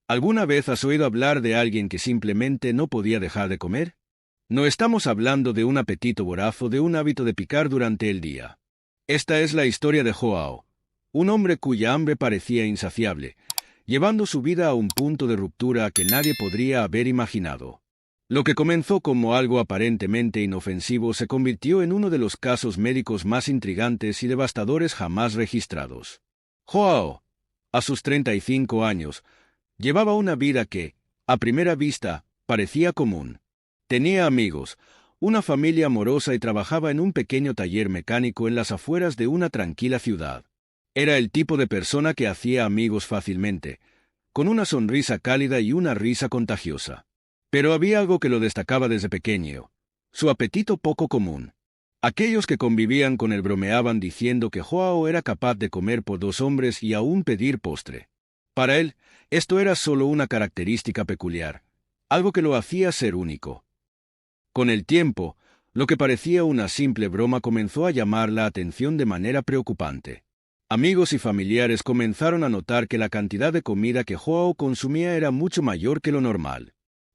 ¿Alguna vez has oído hablar de alguien que simplemente no podía dejar de comer? No estamos hablando de un apetito voraz o de un hábito de picar durante el día. Esta es la historia de Joao, un hombre cuya hambre parecía insaciable, llevando su vida a un punto de ruptura que nadie podría haber imaginado. Lo que comenzó como algo aparentemente inofensivo se convirtió en uno de los casos médicos más intrigantes y devastadores jamás registrados. Joao, a sus 35 años, llevaba una vida que, a primera vista, parecía común. Tenía amigos, una familia amorosa y trabajaba en un pequeño taller mecánico en las afueras de una tranquila ciudad. Era el tipo de persona que hacía amigos fácilmente, con una sonrisa cálida y una risa contagiosa. Pero había algo que lo destacaba desde pequeño: su apetito poco común. Aquellos que convivían con él bromeaban diciendo que Joao era capaz de comer por 2 hombres y aún pedir postre. Para él, esto era solo una característica peculiar, algo que lo hacía ser único. Con el tiempo, lo que parecía una simple broma comenzó a llamar la atención de manera preocupante. Amigos y familiares comenzaron a notar que la cantidad de comida que Joao consumía era mucho mayor que lo normal.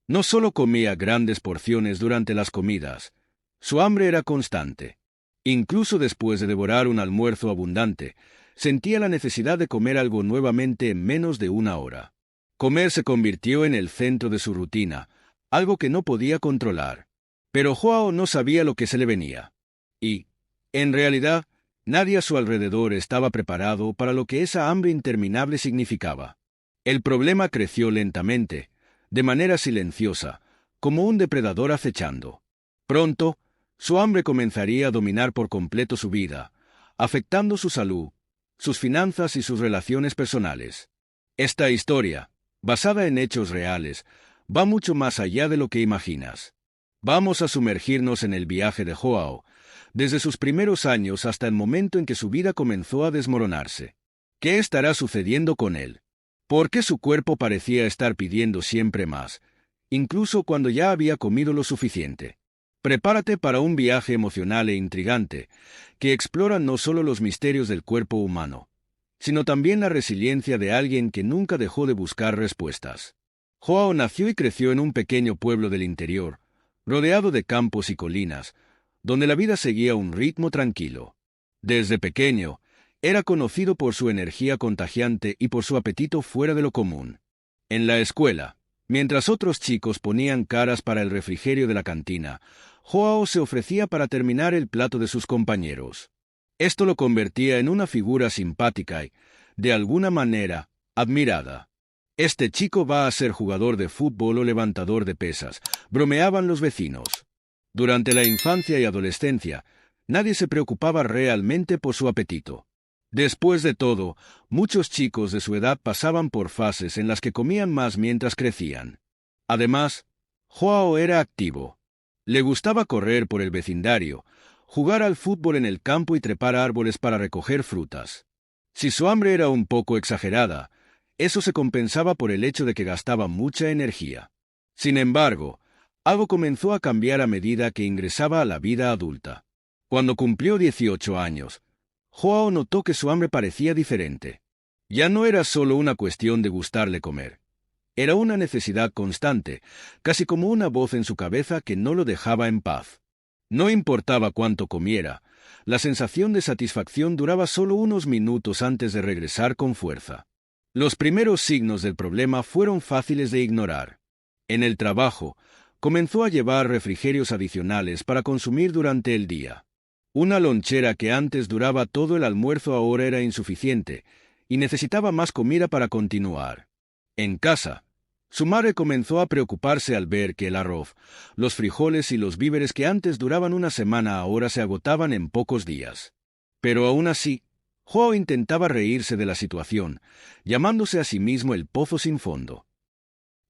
No solo comía grandes porciones durante las comidas, su hambre era constante. Incluso después de devorar un almuerzo abundante, sentía la necesidad de comer algo nuevamente en menos de una hora. Comer se convirtió en el centro de su rutina, algo que no podía controlar. Pero Joao no sabía lo que se le venía. Y, en realidad, nadie a su alrededor estaba preparado para lo que esa hambre interminable significaba. El problema creció lentamente, de manera silenciosa, como un depredador acechando. Pronto, su hambre comenzaría a dominar por completo su vida, afectando su salud, sus finanzas y sus relaciones personales. Esta historia, basada en hechos reales, va mucho más allá de lo que imaginas. Vamos a sumergirnos en el viaje de Joao, desde sus primeros años hasta el momento en que su vida comenzó a desmoronarse. ¿Qué estará sucediendo con él? ¿Por qué su cuerpo parecía estar pidiendo siempre más, incluso cuando ya había comido lo suficiente? Prepárate para un viaje emocional e intrigante, que explora no solo los misterios del cuerpo humano, sino también la resiliencia de alguien que nunca dejó de buscar respuestas. Joao nació y creció en un pequeño pueblo del interior, rodeado de campos y colinas, donde la vida seguía un ritmo tranquilo. Desde pequeño, era conocido por su energía contagiante y por su apetito fuera de lo común. En la escuela, mientras otros chicos ponían caras para el refrigerio de la cantina, Joao se ofrecía para terminar el plato de sus compañeros. Esto lo convertía en una figura simpática y, de alguna manera, admirada. «Este chico va a ser jugador de fútbol o levantador de pesas», bromeaban los vecinos. Durante la infancia y adolescencia, nadie se preocupaba realmente por su apetito. Después de todo, muchos chicos de su edad pasaban por fases en las que comían más mientras crecían. Además, Joao era activo. Le gustaba correr por el vecindario, jugar al fútbol en el campo y trepar árboles para recoger frutas. Si su hambre era un poco exagerada, eso se compensaba por el hecho de que gastaba mucha energía. Sin embargo, algo comenzó a cambiar a medida que ingresaba a la vida adulta. Cuando cumplió 18 años, Joao notó que su hambre parecía diferente. Ya no era solo una cuestión de gustarle comer. Era una necesidad constante, casi como una voz en su cabeza que no lo dejaba en paz. No importaba cuánto comiera, la sensación de satisfacción duraba solo unos minutos antes de regresar con fuerza. Los primeros signos del problema fueron fáciles de ignorar. En el trabajo, comenzó a llevar refrigerios adicionales para consumir durante el día. Una lonchera que antes duraba todo el almuerzo ahora era insuficiente, y necesitaba más comida para continuar. En casa, su madre comenzó a preocuparse al ver que el arroz, los frijoles y los víveres que antes duraban una semana ahora se agotaban en pocos días. Pero aún así, Joao intentaba reírse de la situación, llamándose a sí mismo el pozo sin fondo.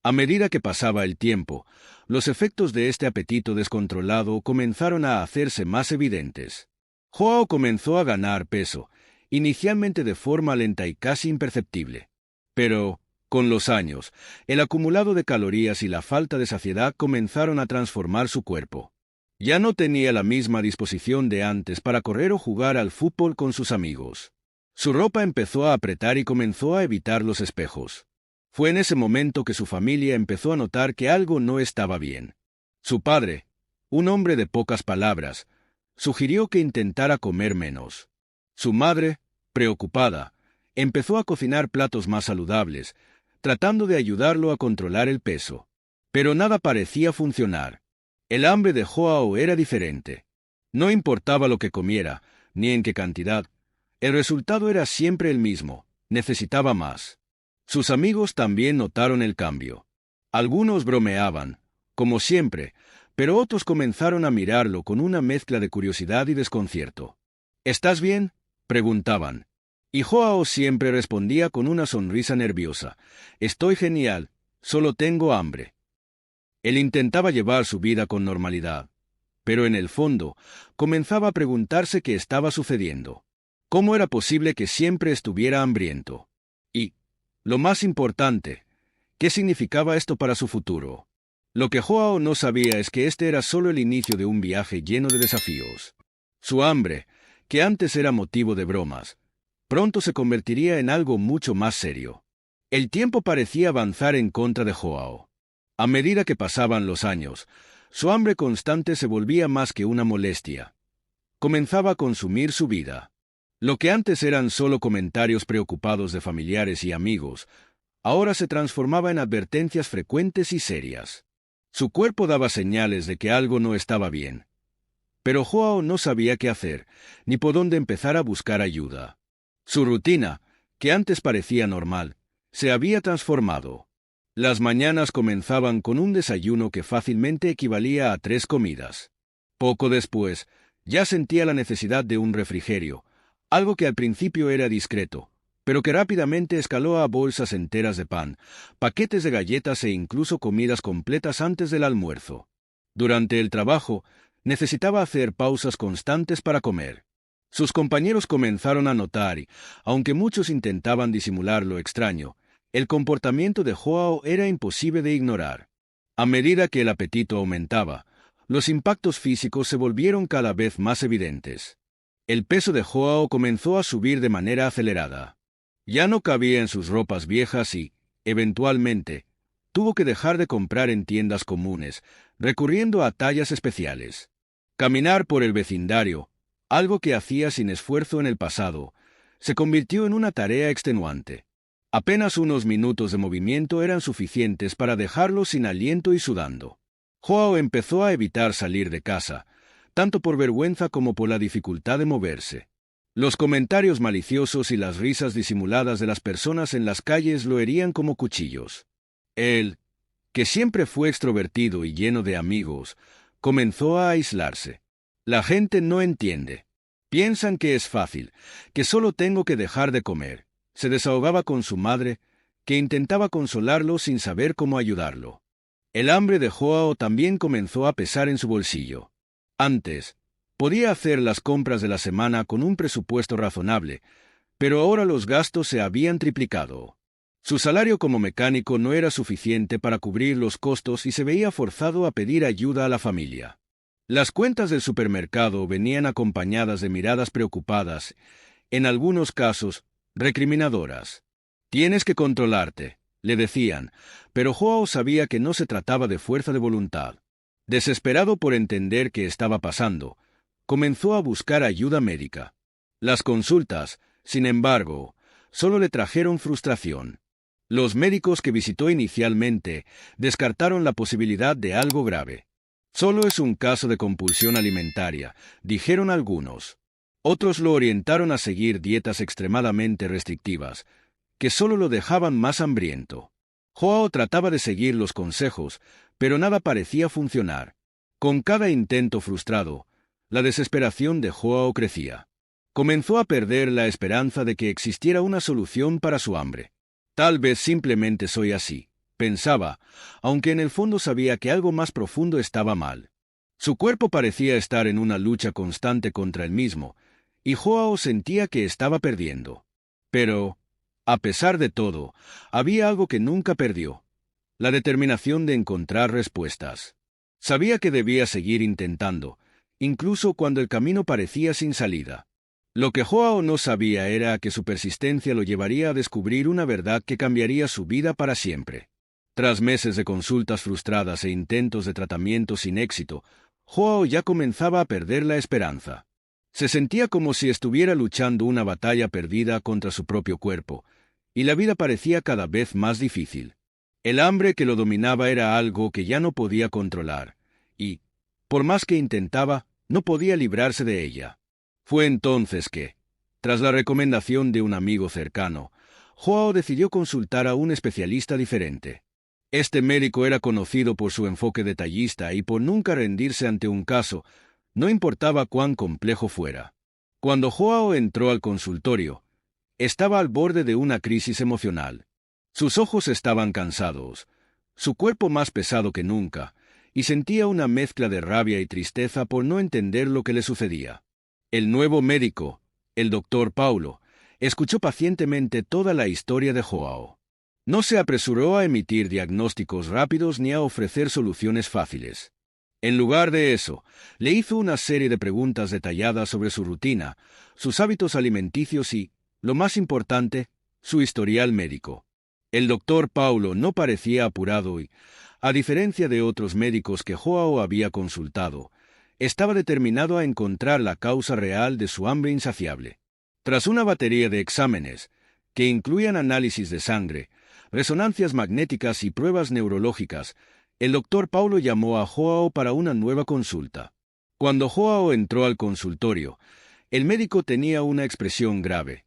A medida que pasaba el tiempo, los efectos de este apetito descontrolado comenzaron a hacerse más evidentes. Joao comenzó a ganar peso, inicialmente de forma lenta y casi imperceptible. Pero, con los años, el acumulado de calorías y la falta de saciedad comenzaron a transformar su cuerpo. Ya no tenía la misma disposición de antes para correr o jugar al fútbol con sus amigos. Su ropa empezó a apretar y comenzó a evitar los espejos. Fue en ese momento que su familia empezó a notar que algo no estaba bien. Su padre, un hombre de pocas palabras, sugirió que intentara comer menos. Su madre, preocupada, empezó a cocinar platos más saludables, tratando de ayudarlo a controlar el peso. Pero nada parecía funcionar. El hambre de Joao era diferente. No importaba lo que comiera, ni en qué cantidad. El resultado era siempre el mismo: necesitaba más. Sus amigos también notaron el cambio. Algunos bromeaban, como siempre, pero otros comenzaron a mirarlo con una mezcla de curiosidad y desconcierto. ¿Estás bien?, preguntaban. Y Joao siempre respondía con una sonrisa nerviosa: Estoy genial, solo tengo hambre. Él intentaba llevar su vida con normalidad, pero en el fondo comenzaba a preguntarse qué estaba sucediendo. ¿Cómo era posible que siempre estuviera hambriento? Y, lo más importante, ¿qué significaba esto para su futuro? Lo que Joao no sabía es que este era solo el inicio de un viaje lleno de desafíos. Su hambre, que antes era motivo de bromas, pronto se convertiría en algo mucho más serio. El tiempo parecía avanzar en contra de Joao. A medida que pasaban los años, su hambre constante se volvía más que una molestia. Comenzaba a consumir su vida. Lo que antes eran solo comentarios preocupados de familiares y amigos, ahora se transformaba en advertencias frecuentes y serias. Su cuerpo daba señales de que algo no estaba bien. Pero Joao no sabía qué hacer, ni por dónde empezar a buscar ayuda. Su rutina, que antes parecía normal, se había transformado. Las mañanas comenzaban con un desayuno que fácilmente equivalía a 3 comidas. Poco después, ya sentía la necesidad de un refrigerio, algo que al principio era discreto, pero que rápidamente escaló a bolsas enteras de pan, paquetes de galletas e incluso comidas completas antes del almuerzo. Durante el trabajo, necesitaba hacer pausas constantes para comer. Sus compañeros comenzaron a notar y, aunque muchos intentaban disimular lo extraño, el comportamiento de Joao era imposible de ignorar. A medida que el apetito aumentaba, los impactos físicos se volvieron cada vez más evidentes. El peso de Joao comenzó a subir de manera acelerada. Ya no cabía en sus ropas viejas y, eventualmente, tuvo que dejar de comprar en tiendas comunes, recurriendo a tallas especiales. Caminar por el vecindario, algo que hacía sin esfuerzo en el pasado, se convirtió en una tarea extenuante. Apenas unos minutos de movimiento eran suficientes para dejarlo sin aliento y sudando. Joao empezó a evitar salir de casa, tanto por vergüenza como por la dificultad de moverse. Los comentarios maliciosos y las risas disimuladas de las personas en las calles lo herían como cuchillos. Él, que siempre fue extrovertido y lleno de amigos, comenzó a aislarse. La gente no entiende. Piensan que es fácil, que solo tengo que dejar de comer. Se desahogaba con su madre, que intentaba consolarlo sin saber cómo ayudarlo. El hambre de Joao también comenzó a pesar en su bolsillo. Antes, podía hacer las compras de la semana con un presupuesto razonable, pero ahora los gastos se habían triplicado. Su salario como mecánico no era suficiente para cubrir los costos y se veía forzado a pedir ayuda a la familia. Las cuentas del supermercado venían acompañadas de miradas preocupadas, en algunos casos, recriminadoras. «Tienes que controlarte», le decían, pero Joao sabía que no se trataba de fuerza de voluntad. Desesperado por entender qué estaba pasando, comenzó a buscar ayuda médica. Las consultas, sin embargo, solo le trajeron frustración. Los médicos que visitó inicialmente descartaron la posibilidad de algo grave. «Solo es un caso de compulsión alimentaria», dijeron algunos. Otros lo orientaron a seguir dietas extremadamente restrictivas, que solo lo dejaban más hambriento. Joao trataba de seguir los consejos, pero nada parecía funcionar. Con cada intento frustrado, la desesperación de Joao crecía. Comenzó a perder la esperanza de que existiera una solución para su hambre. «Tal vez simplemente soy así», pensaba, aunque en el fondo sabía que algo más profundo estaba mal. Su cuerpo parecía estar en una lucha constante contra él mismo, y Joao sentía que estaba perdiendo. Pero, a pesar de todo, había algo que nunca perdió: la determinación de encontrar respuestas. Sabía que debía seguir intentando, incluso cuando el camino parecía sin salida. Lo que Joao no sabía era que su persistencia lo llevaría a descubrir una verdad que cambiaría su vida para siempre. Tras meses de consultas frustradas e intentos de tratamiento sin éxito, Joao ya comenzaba a perder la esperanza. Se sentía como si estuviera luchando una batalla perdida contra su propio cuerpo, y la vida parecía cada vez más difícil. El hambre que lo dominaba era algo que ya no podía controlar, y, por más que intentaba, no podía librarse de ella. Fue entonces que, tras la recomendación de un amigo cercano, Joao decidió consultar a un especialista diferente. Este médico era conocido por su enfoque detallista y por nunca rendirse ante un caso, no importaba cuán complejo fuera. Cuando Joao entró al consultorio, estaba al borde de una crisis emocional. Sus ojos estaban cansados, su cuerpo más pesado que nunca, y sentía una mezcla de rabia y tristeza por no entender lo que le sucedía. El nuevo médico, el doctor Paulo, escuchó pacientemente toda la historia de Joao. No se apresuró a emitir diagnósticos rápidos ni a ofrecer soluciones fáciles. En lugar de eso, le hizo una serie de preguntas detalladas sobre su rutina, sus hábitos alimenticios y, lo más importante, su historial médico. El doctor Paulo no parecía apurado y, a diferencia de otros médicos que Joao había consultado, estaba determinado a encontrar la causa real de su hambre insaciable. Tras una batería de exámenes, que incluían análisis de sangre, resonancias magnéticas y pruebas neurológicas, el doctor Paulo llamó a Joao para una nueva consulta. Cuando Joao entró al consultorio, el médico tenía una expresión grave,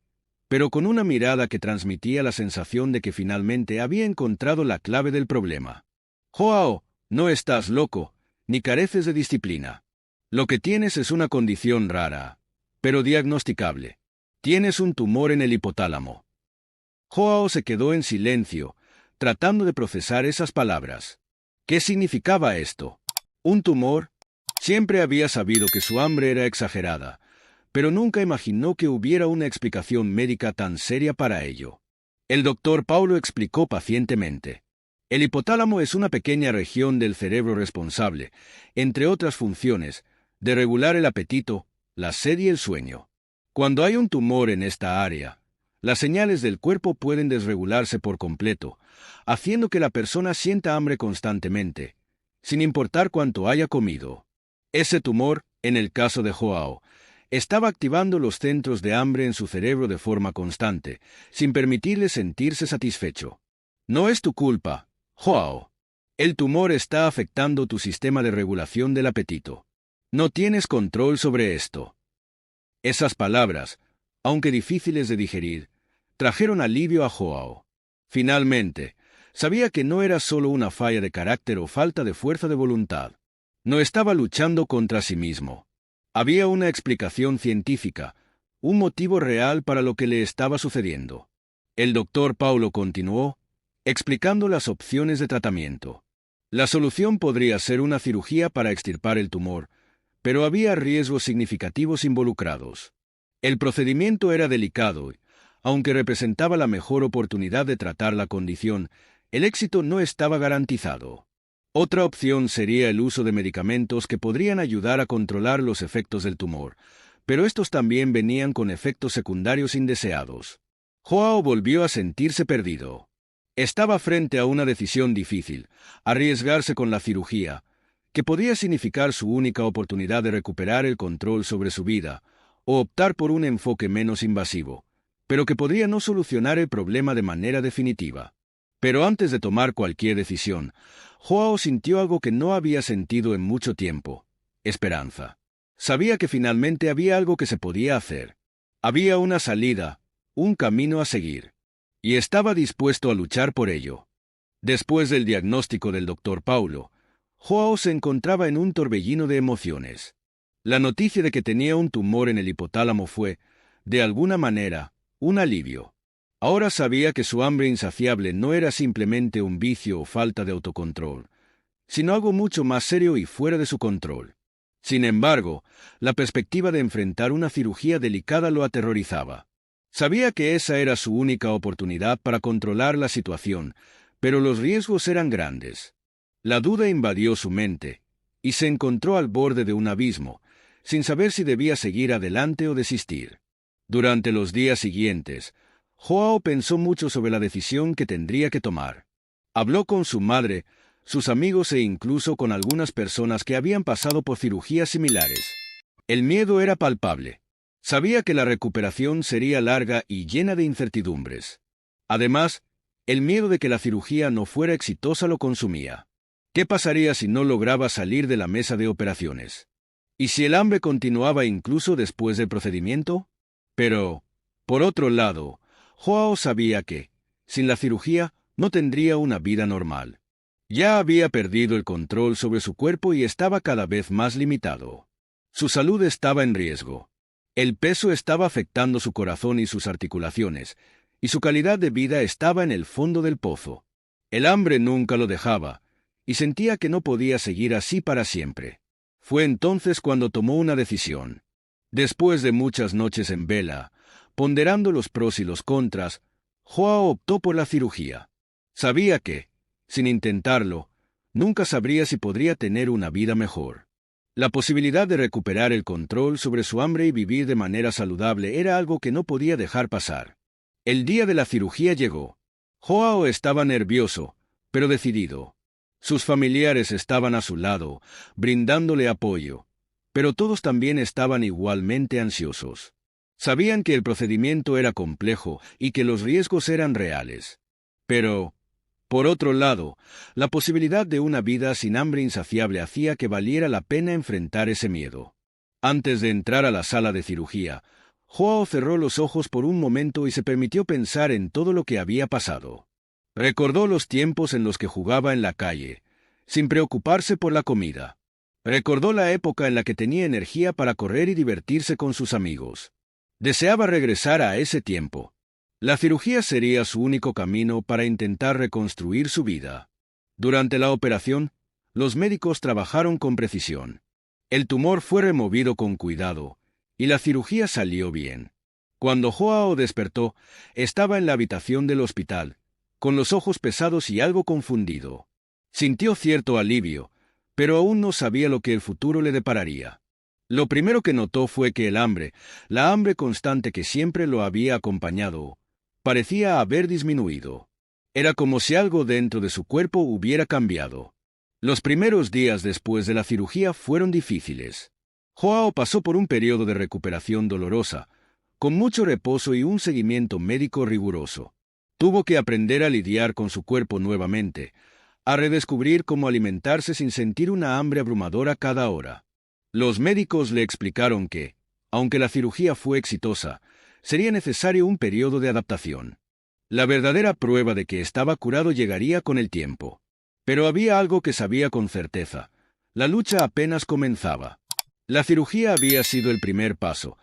pero con una mirada que transmitía la sensación de que finalmente había encontrado la clave del problema. Joao, no estás loco, ni careces de disciplina. Lo que tienes es una condición rara, pero diagnosticable. Tienes un tumor en el hipotálamo. Joao se quedó en silencio, tratando de procesar esas palabras. ¿Qué significaba esto? ¿Un tumor? Siempre había sabido que su hambre era exagerada, pero nunca imaginó que hubiera una explicación médica tan seria para ello. El doctor Paulo explicó pacientemente. El hipotálamo es una pequeña región del cerebro responsable, entre otras funciones, de regular el apetito, la sed y el sueño. Cuando hay un tumor en esta área, las señales del cuerpo pueden desregularse por completo, haciendo que la persona sienta hambre constantemente, sin importar cuánto haya comido. Ese tumor, en el caso de Joao, estaba activando los centros de hambre en su cerebro de forma constante, sin permitirle sentirse satisfecho. No es tu culpa, Joao. El tumor está afectando tu sistema de regulación del apetito. No tienes control sobre esto. Esas palabras, aunque difíciles de digerir, trajeron alivio a Joao. Finalmente, sabía que no era solo una falla de carácter o falta de fuerza de voluntad. No estaba luchando contra sí mismo. Había una explicación científica, un motivo real para lo que le estaba sucediendo. El doctor Paulo continuó, explicando las opciones de tratamiento. La solución podría ser una cirugía para extirpar el tumor, pero había riesgos significativos involucrados. El procedimiento era delicado, y, aunque representaba la mejor oportunidad de tratar la condición, el éxito no estaba garantizado. Otra opción sería el uso de medicamentos que podrían ayudar a controlar los efectos del tumor, pero estos también venían con efectos secundarios indeseados. Joao volvió a sentirse perdido. Estaba frente a una decisión difícil: arriesgarse con la cirugía, que podía significar su única oportunidad de recuperar el control sobre su vida, o optar por un enfoque menos invasivo, pero que podría no solucionar el problema de manera definitiva. Pero antes de tomar cualquier decisión, Joao sintió algo que no había sentido en mucho tiempo: esperanza. Sabía que finalmente había algo que se podía hacer. Había una salida, un camino a seguir. Y estaba dispuesto a luchar por ello. Después del diagnóstico del doctor Paulo, Joao se encontraba en un torbellino de emociones. La noticia de que tenía un tumor en el hipotálamo fue, de alguna manera, un alivio. Ahora sabía que su hambre insaciable no era simplemente un vicio o falta de autocontrol, sino algo mucho más serio y fuera de su control. Sin embargo, la perspectiva de enfrentar una cirugía delicada lo aterrorizaba. Sabía que esa era su única oportunidad para controlar la situación, pero los riesgos eran grandes. La duda invadió su mente, y se encontró al borde de un abismo, sin saber si debía seguir adelante o desistir. Durante los días siguientes, Joao pensó mucho sobre la decisión que tendría que tomar. Habló con su madre, sus amigos e incluso con algunas personas que habían pasado por cirugías similares. El miedo era palpable. Sabía que la recuperación sería larga y llena de incertidumbres. Además, el miedo de que la cirugía no fuera exitosa lo consumía. ¿Qué pasaría si no lograba salir de la mesa de operaciones? ¿Y si el hambre continuaba incluso después del procedimiento? Pero, por otro lado, Joao sabía que, sin la cirugía, no tendría una vida normal. Ya había perdido el control sobre su cuerpo y estaba cada vez más limitado. Su salud estaba en riesgo. El peso estaba afectando su corazón y sus articulaciones, y su calidad de vida estaba en el fondo del pozo. El hambre nunca lo dejaba, y sentía que no podía seguir así para siempre. Fue entonces cuando tomó una decisión. Después de muchas noches en vela, ponderando los pros y los contras, Joao optó por la cirugía. Sabía que, sin intentarlo, nunca sabría si podría tener una vida mejor. La posibilidad de recuperar el control sobre su hambre y vivir de manera saludable era algo que no podía dejar pasar. El día de la cirugía llegó. Joao estaba nervioso, pero decidido. Sus familiares estaban a su lado, brindándole apoyo, pero todos también estaban igualmente ansiosos. Sabían que el procedimiento era complejo y que los riesgos eran reales. Pero, por otro lado, la posibilidad de una vida sin hambre insaciable hacía que valiera la pena enfrentar ese miedo. Antes de entrar a la sala de cirugía, Joao cerró los ojos por un momento y se permitió pensar en todo lo que había pasado. Recordó los tiempos en los que jugaba en la calle, sin preocuparse por la comida. Recordó la época en la que tenía energía para correr y divertirse con sus amigos. Deseaba regresar a ese tiempo. La cirugía sería su único camino para intentar reconstruir su vida. Durante la operación, los médicos trabajaron con precisión. El tumor fue removido con cuidado, y la cirugía salió bien. Cuando Joao despertó, estaba en la habitación del hospital, con los ojos pesados y algo confundido. Sintió cierto alivio, pero aún no sabía lo que el futuro le depararía. Lo primero que notó fue que la hambre constante que siempre lo había acompañado, parecía haber disminuido. Era como si algo dentro de su cuerpo hubiera cambiado. Los primeros días después de la cirugía fueron difíciles. Joao pasó por un periodo de recuperación dolorosa, con mucho reposo y un seguimiento médico riguroso. Tuvo que aprender a lidiar con su cuerpo nuevamente, a redescubrir cómo alimentarse sin sentir una hambre abrumadora cada hora. Los médicos le explicaron que, aunque la cirugía fue exitosa, sería necesario un periodo de adaptación. La verdadera prueba de que estaba curado llegaría con el tiempo. Pero había algo que sabía con certeza. La lucha apenas comenzaba. La cirugía había sido el primer paso,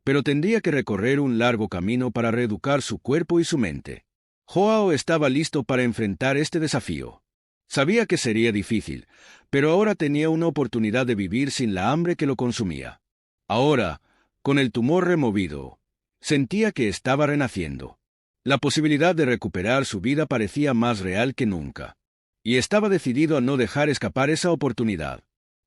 pero tendría que recorrer un largo camino para reeducar su cuerpo y su mente. Joao estaba listo para enfrentar este desafío. Sabía que sería difícil, pero ahora tenía una oportunidad de vivir sin la hambre que lo consumía. Ahora, con el tumor removido, sentía que estaba renaciendo. La posibilidad de recuperar su vida parecía más real que nunca. Y estaba decidido a no dejar escapar esa oportunidad.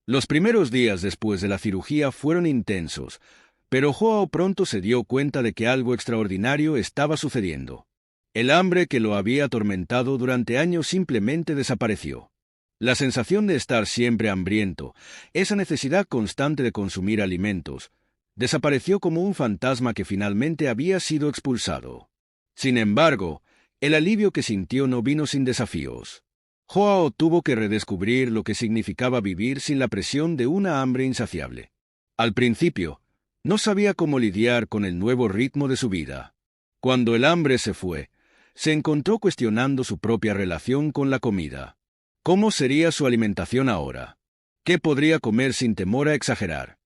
Los primeros días después de la cirugía fueron intensos, pero Joao pronto se dio cuenta de que algo extraordinario estaba sucediendo. El hambre que lo había atormentado durante años simplemente desapareció. La sensación de estar siempre hambriento, esa necesidad constante de consumir alimentos, desapareció como un fantasma que finalmente había sido expulsado. Sin embargo, el alivio que sintió no vino sin desafíos. Joao tuvo que redescubrir lo que significaba vivir sin la presión de una hambre insaciable. Al principio, no sabía cómo lidiar con el nuevo ritmo de su vida. Cuando el hambre se fue, se encontró cuestionando su propia relación con la comida. ¿Cómo sería su alimentación ahora? ¿Qué podría comer sin temor a exagerar?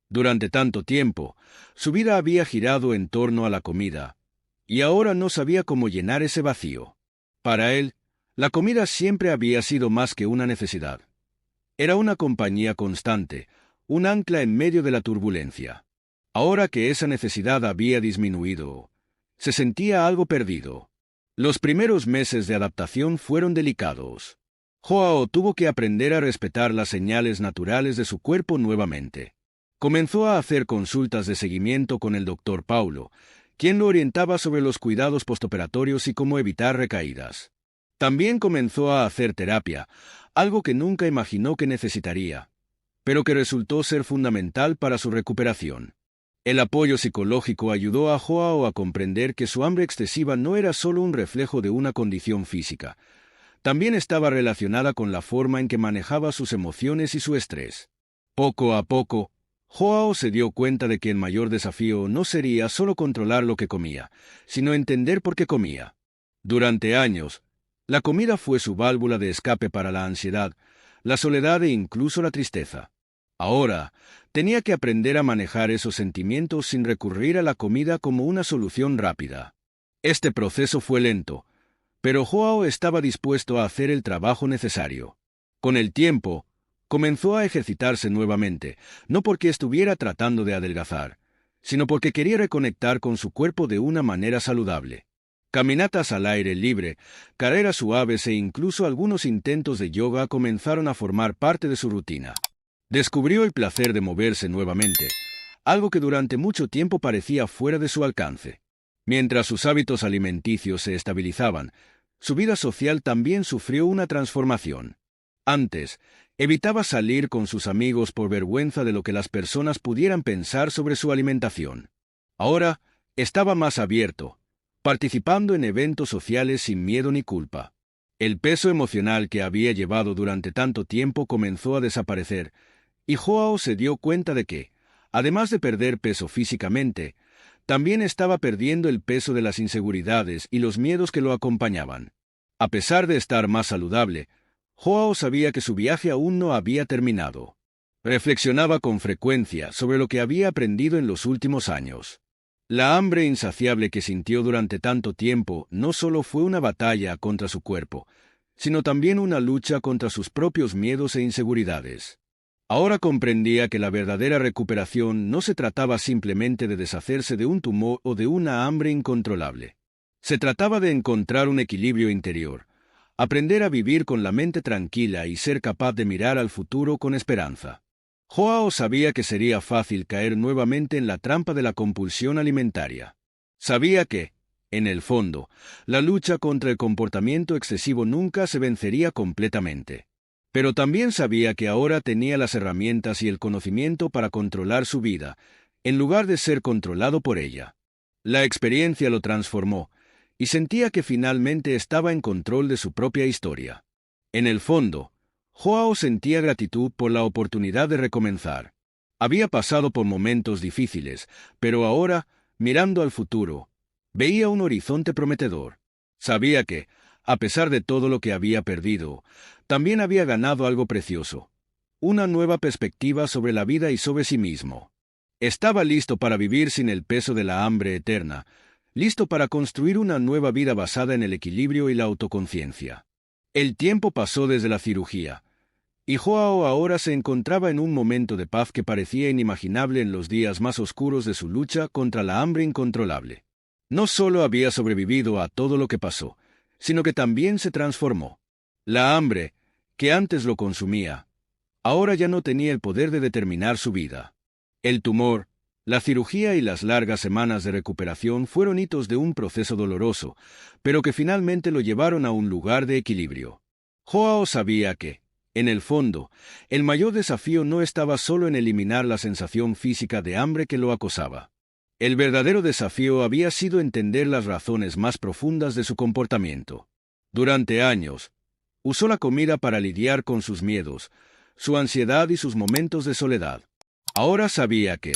Durante tanto tiempo, su vida había girado en torno a la comida, y ahora no sabía cómo llenar ese vacío. Para él, la comida siempre había sido más que una necesidad. Era una compañía constante, un ancla en medio de la turbulencia. Ahora que esa necesidad había disminuido, se sentía algo perdido. Los primeros meses de adaptación fueron delicados. Joao tuvo que aprender a respetar las señales naturales de su cuerpo nuevamente. Comenzó a hacer consultas de seguimiento con el doctor Paulo, quien lo orientaba sobre los cuidados postoperatorios y cómo evitar recaídas. También comenzó a hacer terapia, algo que nunca imaginó que necesitaría, pero que resultó ser fundamental para su recuperación. El apoyo psicológico ayudó a Joao a comprender que su hambre excesiva no era solo un reflejo de una condición física, también estaba relacionada con la forma en que manejaba sus emociones y su estrés. Poco a poco, Joao se dio cuenta de que el mayor desafío no sería solo controlar lo que comía, sino entender por qué comía. Durante años, la comida fue su válvula de escape para la ansiedad, la soledad e incluso la tristeza. Ahora, tenía que aprender a manejar esos sentimientos sin recurrir a la comida como una solución rápida. Este proceso fue lento, pero Joao estaba dispuesto a hacer el trabajo necesario. Con el tiempo, comenzó a ejercitarse nuevamente, no porque estuviera tratando de adelgazar, sino porque quería reconectar con su cuerpo de una manera saludable. Caminatas al aire libre, carreras suaves e incluso algunos intentos de yoga comenzaron a formar parte de su rutina. Descubrió el placer de moverse nuevamente, algo que durante mucho tiempo parecía fuera de su alcance. Mientras sus hábitos alimenticios se estabilizaban, su vida social también sufrió una transformación. Antes, evitaba salir con sus amigos por vergüenza de lo que las personas pudieran pensar sobre su alimentación. Ahora, estaba más abierto, participando en eventos sociales sin miedo ni culpa. El peso emocional que había llevado durante tanto tiempo comenzó a desaparecer, y Joao se dio cuenta de que, además de perder peso físicamente, también estaba perdiendo el peso de las inseguridades y los miedos que lo acompañaban. A pesar de estar más saludable, Joao sabía que su viaje aún no había terminado. Reflexionaba con frecuencia sobre lo que había aprendido en los últimos años. La hambre insaciable que sintió durante tanto tiempo no solo fue una batalla contra su cuerpo, sino también una lucha contra sus propios miedos e inseguridades. Ahora comprendía que la verdadera recuperación no se trataba simplemente de deshacerse de un tumor o de una hambre incontrolable. Se trataba de encontrar un equilibrio interior, aprender a vivir con la mente tranquila y ser capaz de mirar al futuro con esperanza. Joao sabía que sería fácil caer nuevamente en la trampa de la compulsión alimentaria. Sabía que, en el fondo, la lucha contra el comportamiento excesivo nunca se vencería completamente. Pero también sabía que ahora tenía las herramientas y el conocimiento para controlar su vida, en lugar de ser controlado por ella. La experiencia lo transformó, y sentía que finalmente estaba en control de su propia historia. En el fondo, Joao sentía gratitud por la oportunidad de recomenzar. Había pasado por momentos difíciles, pero ahora, mirando al futuro, veía un horizonte prometedor. Sabía que, a pesar de todo lo que había perdido, también había ganado algo precioso, una nueva perspectiva sobre la vida y sobre sí mismo. Estaba listo para vivir sin el peso de la hambre eterna, listo para construir una nueva vida basada en el equilibrio y la autoconciencia. El tiempo pasó desde la cirugía, y Joao ahora se encontraba en un momento de paz que parecía inimaginable en los días más oscuros de su lucha contra la hambre incontrolable. No solo había sobrevivido a todo lo que pasó, sino que también se transformó. La hambre, que antes lo consumía, ahora ya no tenía el poder de determinar su vida. El tumor, la cirugía y las largas semanas de recuperación fueron hitos de un proceso doloroso, pero que finalmente lo llevaron a un lugar de equilibrio. Joao sabía que, en el fondo, el mayor desafío no estaba solo en eliminar la sensación física de hambre que lo acosaba. El verdadero desafío había sido entender las razones más profundas de su comportamiento. Durante años, usó la comida para lidiar con sus miedos, su ansiedad y sus momentos de soledad. Ahora sabía que,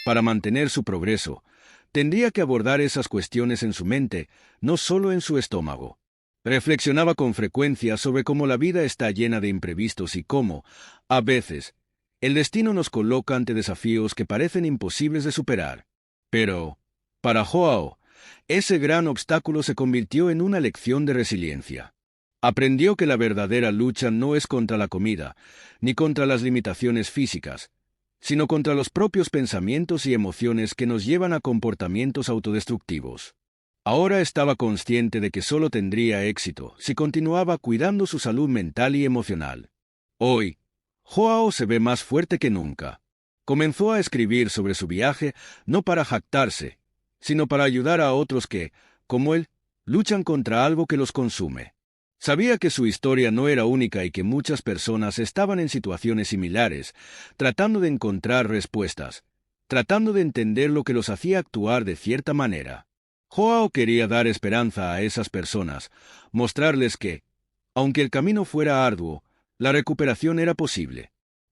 para mantener su progreso, tendría que abordar esas cuestiones en su mente, no solo en su estómago. Reflexionaba con frecuencia sobre cómo la vida está llena de imprevistos y cómo, a veces, el destino nos coloca ante desafíos que parecen imposibles de superar. Pero, para Joao, ese gran obstáculo se convirtió en una lección de resiliencia. Aprendió que la verdadera lucha no es contra la comida, ni contra las limitaciones físicas, sino contra los propios pensamientos y emociones que nos llevan a comportamientos autodestructivos. Ahora estaba consciente de que solo tendría éxito si continuaba cuidando su salud mental y emocional. Hoy, Joao se ve más fuerte que nunca. Comenzó a escribir sobre su viaje no para jactarse, sino para ayudar a otros que, como él, luchan contra algo que los consume. Sabía que su historia no era única y que muchas personas estaban en situaciones similares, tratando de encontrar respuestas, tratando de entender lo que los hacía actuar de cierta manera. Joao quería dar esperanza a esas personas, mostrarles que, aunque el camino fuera arduo, la recuperación era posible.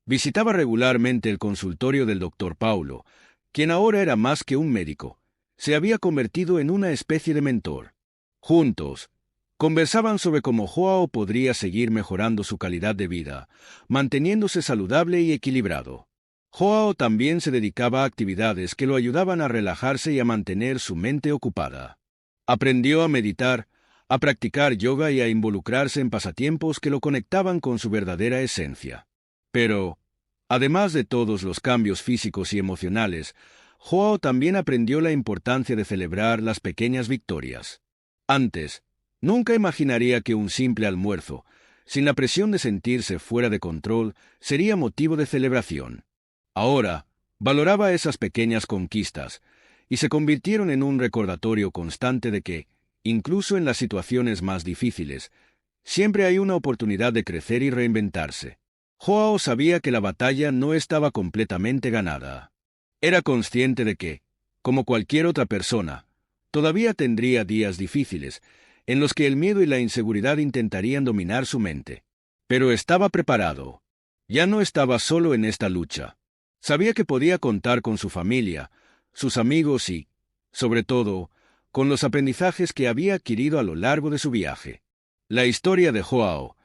Visitaba regularmente el consultorio del Dr. Paulo, quien ahora era más que un médico. Se había convertido en una especie de mentor. Juntos, conversaban sobre cómo Joao podría seguir mejorando su calidad de vida, manteniéndose saludable y equilibrado. Joao también se dedicaba a actividades que lo ayudaban a relajarse y a mantener su mente ocupada. Aprendió a meditar, a practicar yoga y a involucrarse en pasatiempos que lo conectaban con su verdadera esencia. Pero, además de todos los cambios físicos y emocionales, Joao también aprendió la importancia de celebrar las pequeñas victorias. Antes, nunca imaginaría que un simple almuerzo, sin la presión de sentirse fuera de control, sería motivo de celebración. Ahora, valoraba esas pequeñas conquistas, y se convirtieron en un recordatorio constante de que, incluso en las situaciones más difíciles, siempre hay una oportunidad de crecer y reinventarse. Joao sabía que la batalla no estaba completamente ganada. Era consciente de que, como cualquier otra persona, todavía tendría días difíciles, en los que el miedo y la inseguridad intentarían dominar su mente. Pero estaba preparado. Ya no estaba solo en esta lucha. Sabía que podía contar con su familia, sus amigos y, sobre todo, con los aprendizajes que había adquirido a lo largo de su viaje. La historia de Joao,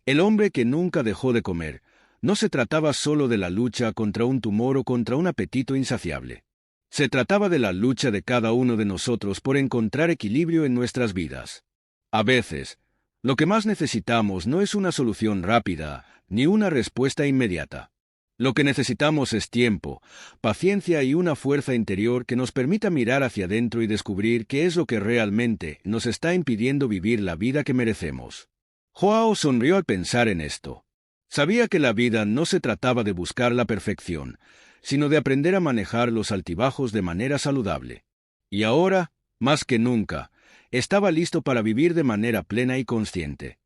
el hombre que nunca dejó de comer, no se trataba solo de la lucha contra un tumor o contra un apetito insaciable. Se trataba de la lucha de cada uno de nosotros por encontrar equilibrio en nuestras vidas. A veces, lo que más necesitamos no es una solución rápida, ni una respuesta inmediata. Lo que necesitamos es tiempo, paciencia y una fuerza interior que nos permita mirar hacia adentro y descubrir qué es lo que realmente nos está impidiendo vivir la vida que merecemos. Joao sonrió al pensar en esto. Sabía que la vida no se trataba de buscar la perfección, sino de aprender a manejar los altibajos de manera saludable. Y ahora, más que nunca, estaba listo para vivir de manera plena y consciente.